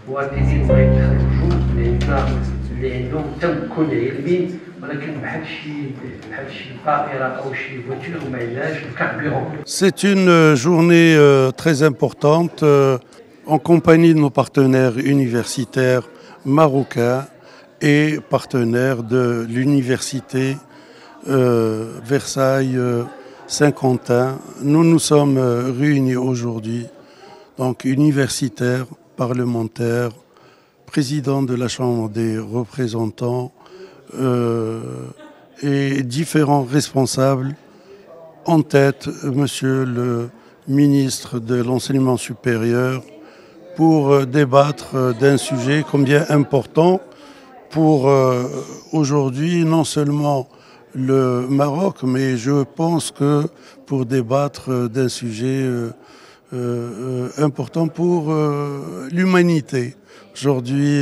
المواطنين بغاو يتخرجوا لان اللي عندهم تمكن علمي، ولكن بحال شي طائره او شي فواتور ما عندهاش الكاربيرون. C'est une journée très importante en compagnie de nos partenaires universitaires marocains et partenaires de l'université Versailles Saint-Quentin. Nous nous sommes réunis aujourd'hui, donc universitaires, parlementaires, président de la Chambre des représentants et différents responsables, en tête Monsieur le ministre de l'Enseignement supérieur, pour débattre d'un sujet combien important pour aujourd'hui, non seulement le Maroc, mais je pense que pour débattre d'un sujet important pour l'humanité. Aujourd'hui,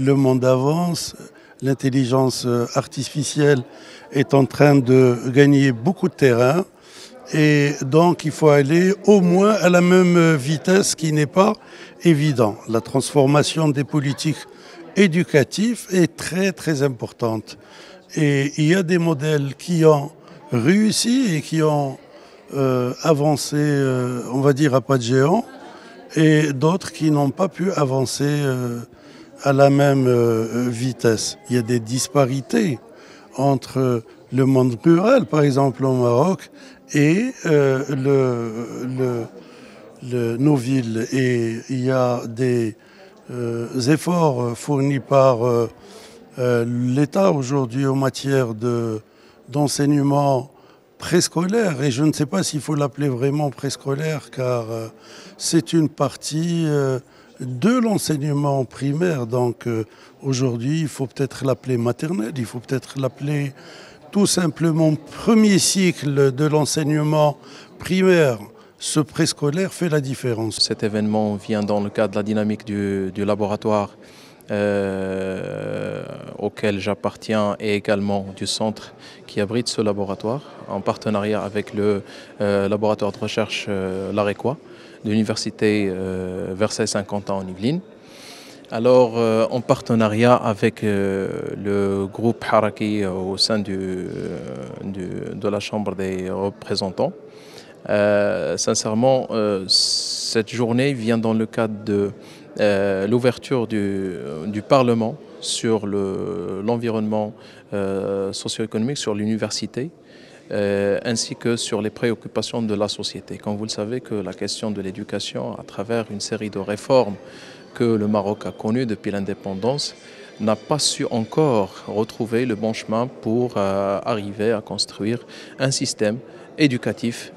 le monde avance, l'intelligence artificielle est en train de gagner beaucoup de terrain et donc il faut aller au moins à la même vitesse, qui n'est pas évident. La transformation des politiques éducatives est très très importante et il y a des modèles qui ont réussi et qui ont avancé, on va dire à pas de géant, et d'autres qui n'ont pas pu avancer à la même vitesse. Il y a des disparités entre le monde rural, par exemple au Maroc, et nos villes. Et il y a des efforts fournis par l'État aujourd'hui en matière d'enseignement préscolaire, et je ne sais pas s'il faut l'appeler vraiment préscolaire, car c'est une partie de l'enseignement primaire. Donc aujourd'hui, il faut peut-être l'appeler maternelle, il faut peut-être l'appeler tout simplement premier cycle de l'enseignement primaire. Ce préscolaire fait la différence. Cet événement vient dans le cadre de la dynamique du laboratoire auquel j'appartiens, et également du centre qui abrite ce laboratoire, en partenariat avec le laboratoire de recherche l'ARECOA de l'université Versailles Saint-Quentin en Yvelines. Alors, en partenariat avec le groupe Haraki au sein de la Chambre des représentants. Sincèrement, cette journée vient dans le cadre de l'ouverture du Parlement sur l'environnement socio-économique, sur l'université, ainsi que sur les préoccupations de la société. Comme vous le savez, que la question de l'éducation, à travers une série de réformes que le Maroc a connues depuis l'indépendance, n'a pas su encore retrouver le bon chemin pour arriver à construire un système éducatif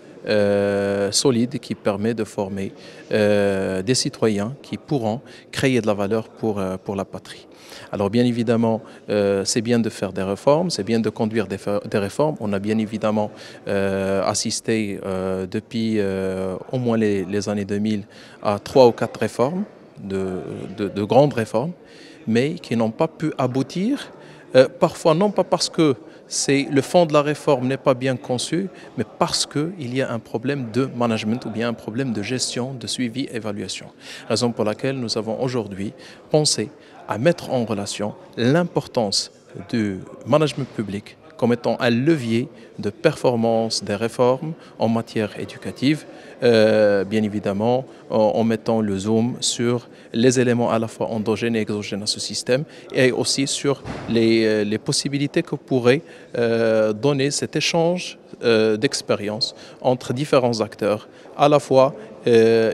solide qui permet de former des citoyens qui pourront créer de la valeur pour la patrie. Alors bien évidemment, c'est bien de faire des réformes, c'est bien de conduire des réformes. On a bien évidemment assisté depuis au moins les années 2000 à 3 ou 4 réformes, de grandes réformes, mais qui n'ont pas pu aboutir, parfois non pas parce que le fond de la réforme n'est pas bien conçu, mais parce qu'il y a un problème de management ou bien un problème de gestion, de suivi, évaluation. Raison pour laquelle nous avons aujourd'hui pensé à mettre en relation l'importance du management public comme étant un levier de performance des réformes en matière éducative, bien évidemment en mettant le zoom sur les éléments à la fois endogènes et exogènes à ce système, et aussi sur les possibilités que pourrait donner cet échange d'expérience entre différents acteurs, à la fois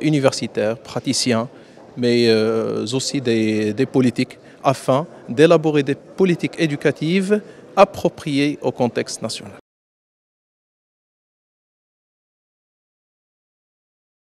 universitaires, praticiens, mais aussi des politiques, afin d'élaborer des politiques éducatives appropriées au contexte national.